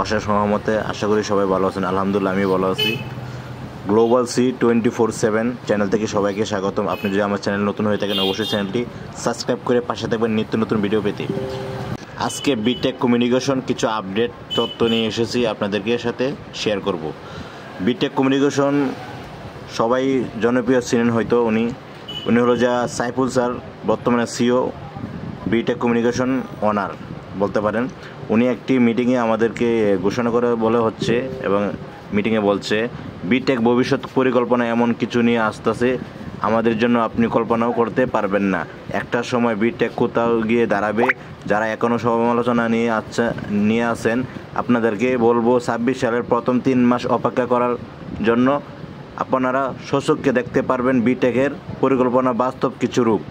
অশেষ রহমতে আশা করি সবাই ভালো আছেন। আলহামদুলিল্লাহ আমি ভালো আছি। গ্লোবাল সি 24/7 চ্যানেল থেকে সবাইকে স্বাগতম। আপনি যদি আমার চ্যানেল নতুন হয়ে থাকেন অবশ্যই চ্যানেলটি সাবস্ক্রাইব করে পাশে থাকবেন নিত্য নতুন ভিডিও পেতে। আজকে বিটেক কমিউনিকেশন কিছু আপডেট তথ্য নিয়ে এসেছি আপনাদেরকে সাথে শেয়ার করব। বিটেক কমিউনিকেশন সবাই জনপ্রিয় ছিলেন হয়তো, উনি হলো যা সাইফুল স্যার, বর্তমানে সিও বিটেক কমিউনিকেশন অনার বলতে পারেন। উনি একটি মিটিংয়ে আমাদেরকে ঘোষণা করে বলে হচ্ছে এবং মিটিংয়ে বলছে বিটেক ভবিষ্যৎ পরিকল্পনা এমন কিছু নিয়ে আসতেছে আমাদের জন্য আপনি কল্পনাও করতে পারবেন না। একটা সময় বিটেক কোথাও গিয়ে দাঁড়াবে। যারা এখনও সমালোচনা নিয়ে আসেন আপনাদেরকে বলবো 26 সালের প্রথম 3 মাস অপেক্ষা করার জন্য আপনারা স্বচক্ষে দেখতে পারবেন বিটেকের পরিকল্পনা বাস্তব কিছু রূপ।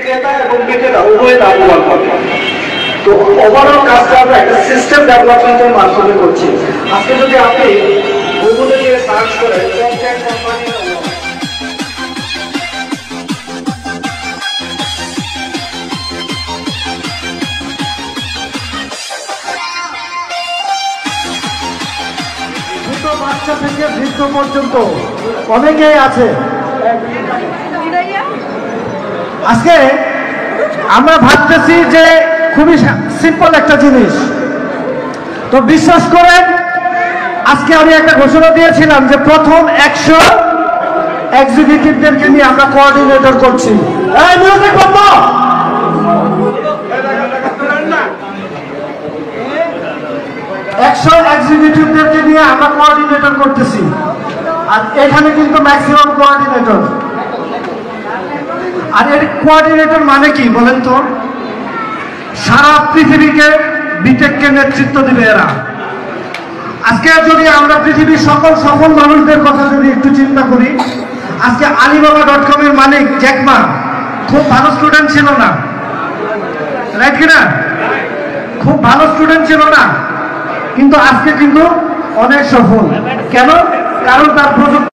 ক্রেতা এবং বিক্রেতা উভয় লাভবান হবে। তো ওভারঅল কাজটা আমরা একটা সিস্টেম ডেভেলপমেন্টের মাধ্যমে করছি। আজকে যদি আপনি গুগলে গিয়ে সার্চ করেন ছোট বাচ্চা থেকে বৃদ্ধ পর্যন্ত অনেকেই আছে। আজকে আমরা ভাবতেছি যে খুবই সিম্পল একটা জিনিস, তো বিশ্বাস করেন আজকে আমি একটা ঘোষণা দিয়েছিলাম যে প্রথম 100 এক্সিকিউটিভদেরকে নিয়ে আমরা কোঅর্ডিনেটর করছি। এই মিউজিক বন্ধ। 100 এক্সিকিউটিভদেরকে নিয়ে আমরা কোঅর্ডিনেটর করতেছি। আর এখানে কিন্তু ম্যাক্সিমাম কোঅর্ডিনেটর। আর এর কোঅর্ডিনেটর মানে কি বলেন তো? সারা পৃথিবীকে বিটেককে নেতৃত্ব দিবে এরা। আজকে যদি আমরা পৃথিবীর সকল সফল মানুষদের কথা যদি একটু চিন্তা করি, আজকে alibaba.com এর মালিক জ্যাক মা খুব ভালো স্টুডেন্ট ছিল না, রাইট কিনা? খুব ভালো স্টুডেন্ট ছিল না, কিন্তু আজকে কিন্তু অনেক সফল। কেন? কারণ তার প্রযুক্তি